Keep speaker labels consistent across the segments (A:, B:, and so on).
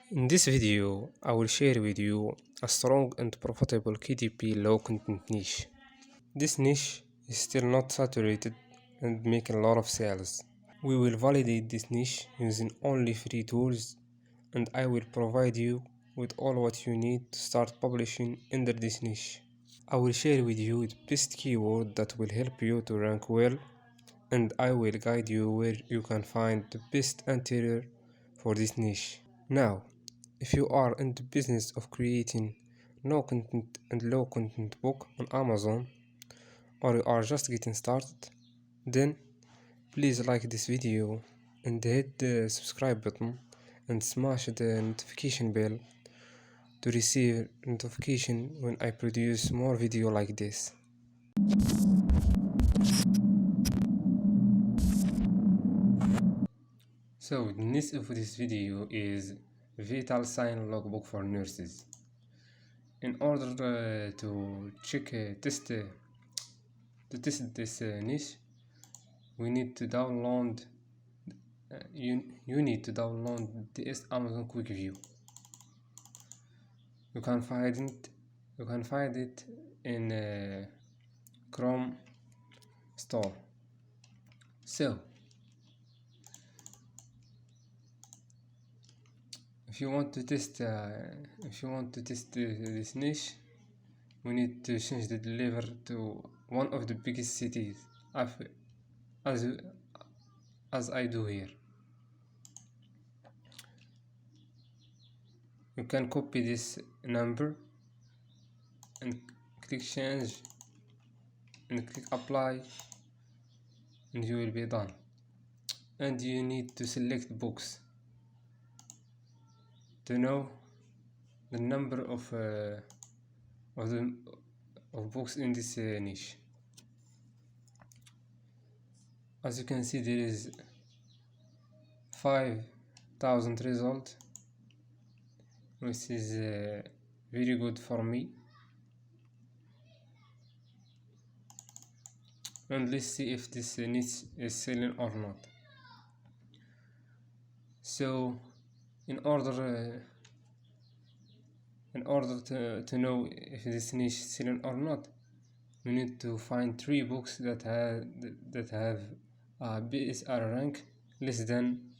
A: In this video, I will share with you a strong and profitable KDP low content niche. This niche is still not saturated and making a lot of sales. We will validate this niche using only free tools, and I will provide you with all what you need to start publishing under this niche. I will share with you the best keyword that will help you to rank well, and I will guide you where you can find the best interior for this niche. Now, if you are in the business of creating no content and low content book on Amazon, or you are just getting started, then please like this video and hit the subscribe button and smash the notification bell to receive notification when I produce more video like this. So the next of this video is vital sign logbook for nurses. In order to test this niche, we need to download you need to download this Amazon Quick View. You can find it in Chrome store. So if you want to test this niche, we need to change the deliver to one of the biggest cities, as I do here. You can copy this number and click change and click apply, and you will be done. And you need to select books to know the number of books in this niche. As you can see, there is 5,000 results, which is very good for me. And let's see if this niche is selling or not. So in order to know if this niche is selling or not, we need to find 3 books that have a BSR rank less than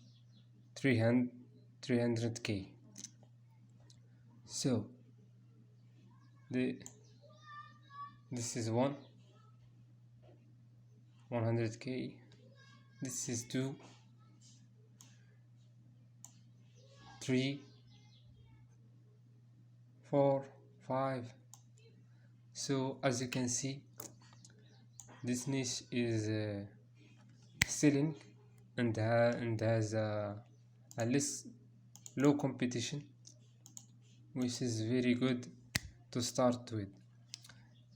A: 300k. So this is 100k. This is 2, 3, 4, 5. So as you can see, this niche is selling and has a less low competition, which is very good to start with.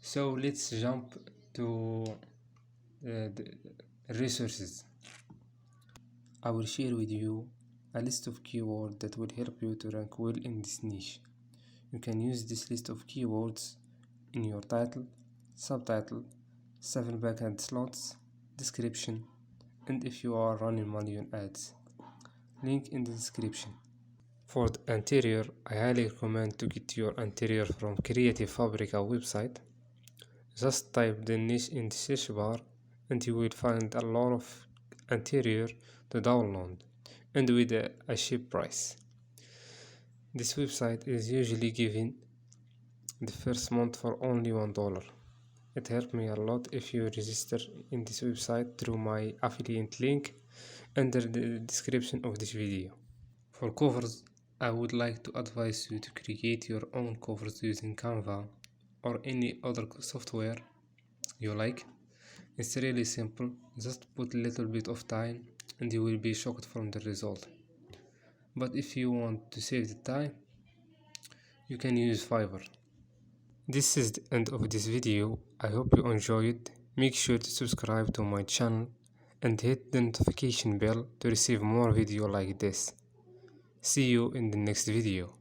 A: So let's jump to the resources. I will share with you a list of keywords that will help you to rank well in this niche. You can use this list of keywords in your title, subtitle, 7 backhand slots, description, and if you are running manual ads. Link in the description. For the interior, I highly recommend to get your interior from Creative Fabrica website. Just type the niche in the search bar and you will find a lot of interior to download, and with a cheap price. This website is usually giving the first month for only $1. It helped me a lot if you register in this website through my affiliate link under the description of this video. For covers, I would like to advise you to create your own covers using Canva or any other software you like. It's really simple, just put a little bit of time and you will be shocked from the result. But if you want to save the time, you can use Fiverr. This is the end of this video. I hope you enjoyed. Make sure to subscribe to my channel and hit the notification bell to receive more video like this. See you in the next video.